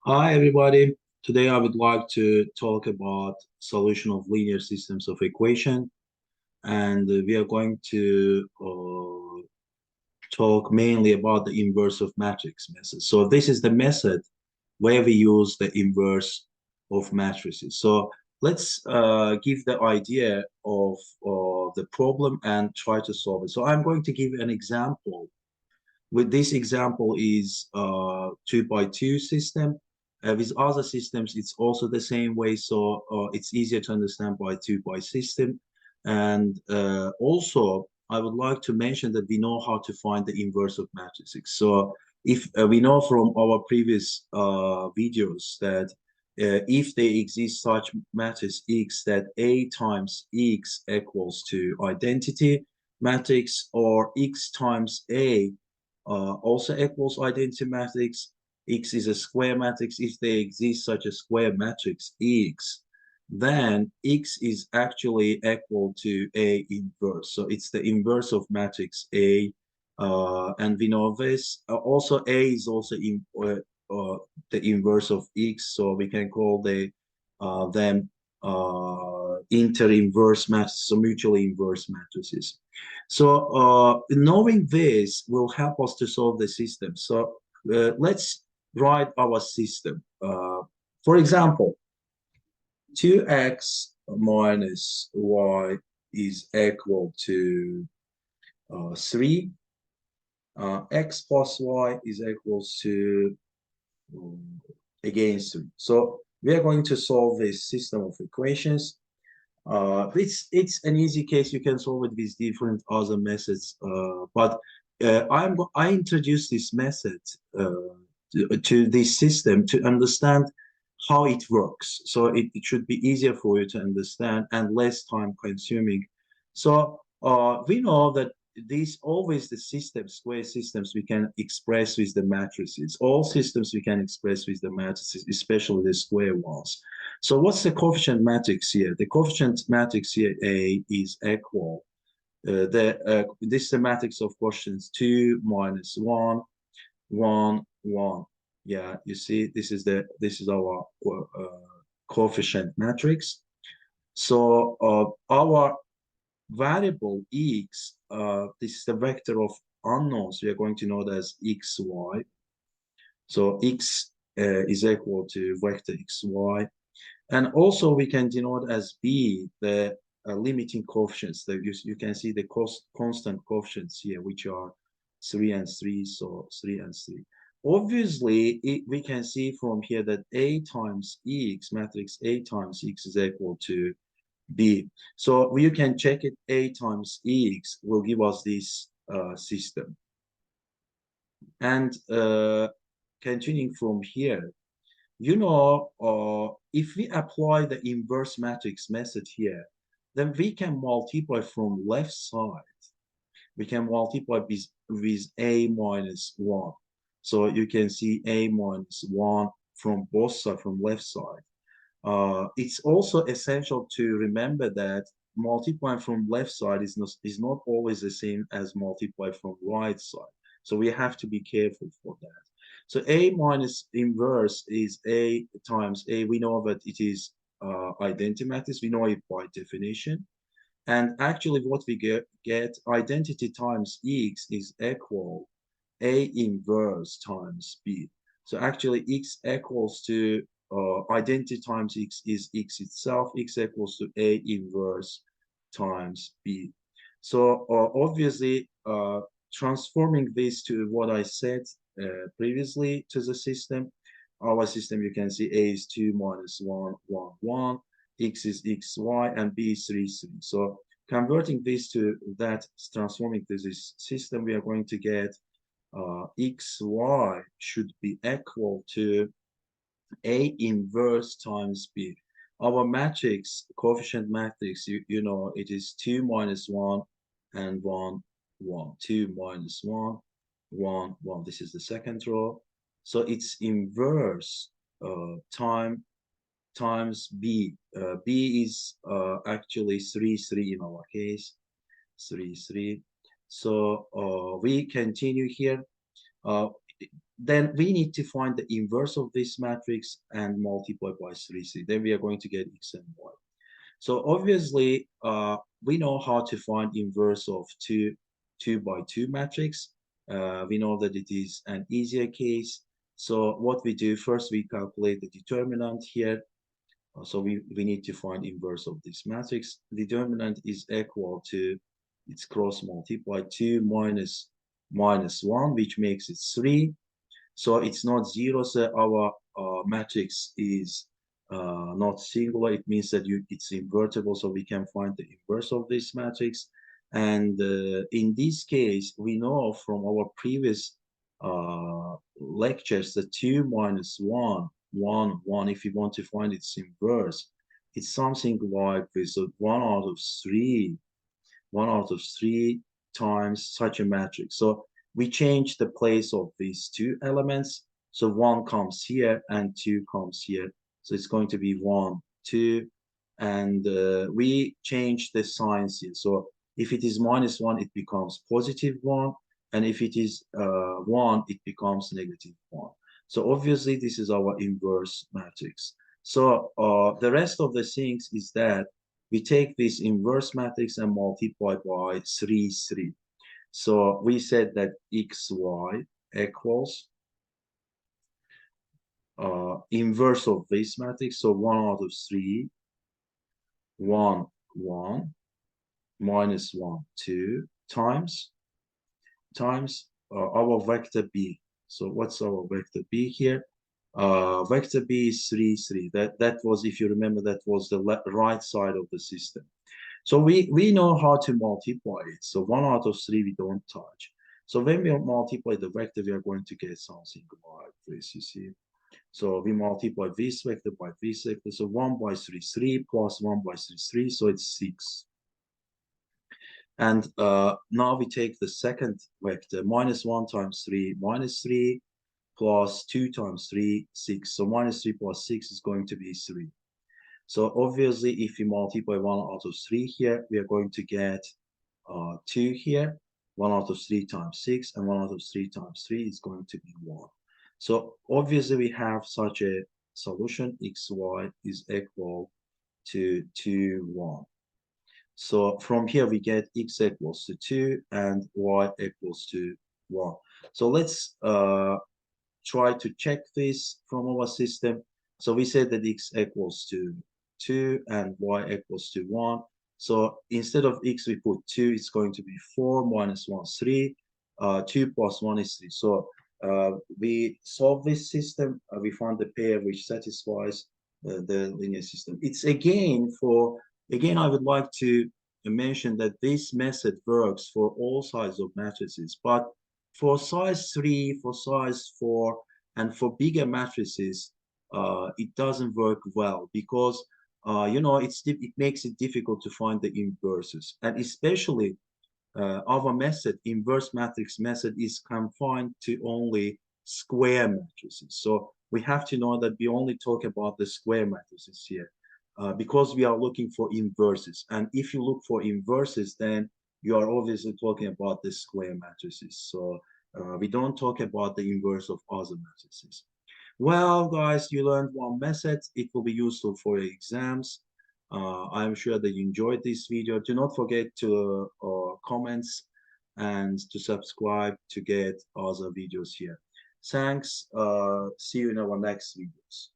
Hi everybody. Today I would like to talk about solution of linear systems of equation, and we are going to talk mainly about the inverse of matrix method. So this is the method where we use the inverse of matrices. So let's give the idea of the problem and try to solve it. So I'm going to give an example. With this example is two by two system. With other systems, it's also the same way. So it's easier to understand by two by system. And also, I would like to mention that we know how to find the inverse of matrices. So if we know from our previous videos that if they exist such matrix X that A times X equals to identity matrix or X times A also equals identity matrix. X is a square matrix. If there exists such a square matrix X, then X is actually equal to A inverse. So it's the inverse of matrix A. And we know this. Also, A is also the inverse of X. So we can call them inter-inverse matrices, so mutually inverse matrices. So knowing this will help us to solve the system. So let's write our system. For example, 2x minus y is equal to 3. X plus y is equals to again 3. So we are going to solve this system of equations. It's an easy case. You can solve it with different other methods. But I introduced this method to this system to understand how it works. So it should be easier for you to understand and less time consuming. So we know that these always the systems, square systems, we can express with the matrices. All systems we can express with the matrices, especially the square ones. So what's the coefficient matrix here? The coefficient matrix here, A, is equal. This is the matrix of quotients 2 minus 1, 1, 1. Yeah, you see, this is our coefficient matrix. So our variable x, this is the vector of unknowns. We are going to know that as xy. So x is equal to vector xy. And also we can denote as B the limiting coefficients. That you can see the constant coefficients here, which are 3 and 3, so 3 and 3. Obviously, we can see from here that A times X, matrix A times X is equal to B. So you can check it, A times X will give us this system. And continuing from here, if we apply the inverse matrix method here, then we can multiply from left side. We can multiply with A minus 1. So you can see A minus 1 from both sides, from left side. It's also essential to remember that multiplying from left side is not always the same as multiply from right side. So we have to be careful for that. So A minus inverse is A times A. We know that it is identity matrix. We know it by definition. And actually what we get identity times X is equal A inverse times B. So actually X equals to identity times X is X itself. X equals to A inverse times B. So obviously transforming this to what I said previously to the system, our system, you can see A is 2 minus 1, 1, 1, X is XY, and B is 3, 3. So converting this to that, transforming to this system, we are going to get xy should be equal to A inverse times B. Our matrix, coefficient matrix, you know, it is 2 minus 1 and 1, 1. 2 minus 1, 1, 1. This is the second row. So it's inverse times B. B is actually 3, 3 in our case. 3, 3. So we continue here. then we need to find the inverse of this matrix and multiply by 3, 3. Then we are going to get x and y. So obviously, we know how to find inverse of 2 by 2 matrix. We know that it is an easier case. So what we do, first we calculate the determinant here. So we need to find inverse of this matrix. Determinant is equal to, it's cross multiply 2 minus 1, which makes it 3. So it's not 0, so our matrix is not singular. It means that it's invertible, so we can find the inverse of this matrix. And in this case, we know from our previous lectures that 2 minus 1, 1, if you want to find its inverse, it's something like this. So 1 out of 3, 1 out of 3 times such a matrix. So we change the place of these two elements. So 1 comes here and 2 comes here. So it's going to be 1, 2. And we change the signs here. So if it is minus 1, it becomes positive 1. And if it is 1, it becomes negative 1. So obviously, this is our inverse matrix. So the rest of the things is that we take this inverse matrix and multiply by 3, 3. So we said that xy equals inverse of this matrix. So 1 out of 3, 1, 1, minus 1, 2 times our vector b. So what's our vector b here? Vector b is 3, 3. That was, if you remember, that was the right side of the system. So we know how to multiply it. So 1 out of 3 we don't touch. So when we multiply the vector, we are going to get something like this, you see. So we multiply this vector by this vector. So 1 by 3, 3 plus 1 by 3, 3. So it's 6. And now we take the second vector, minus 1 times 3, minus 3, plus 2 times 3, 6. So minus 3 plus 6 is going to be 3. So obviously, if we multiply 1 out of 3 here, we are going to get 2 here. 1 out of 3 times 6, and 1 out of 3 times 3 is going to be 1. So obviously, we have such a solution. Xy is equal to 2, 1. So from here, we get x equals to 2 and y equals to 1. So let's try to check this from our system. So we said that x equals to 2 and y equals to 1. So instead of x, we put 2. It's going to be 4 minus 1, 3. 2 plus 1 is 3. So we solve this system. We found the pair which satisfies the linear system. It's again, I would like to mention that this method works for all sizes of matrices, but for size 3, for size 4, and for bigger matrices, it doesn't work well because it makes it difficult to find the inverses, and especially our method, inverse matrix method, is confined to only square matrices. So we have to know that we only talk about the square matrices here because we are looking for inverses. And if you look for inverses, then you are obviously talking about the square matrices. So we don't talk about the inverse of other matrices. Well, guys, you learned one method. It will be useful for your exams. I'm sure that you enjoyed this video. Do not forget to comments and to subscribe to get other videos here. Thanks. See you in our next videos.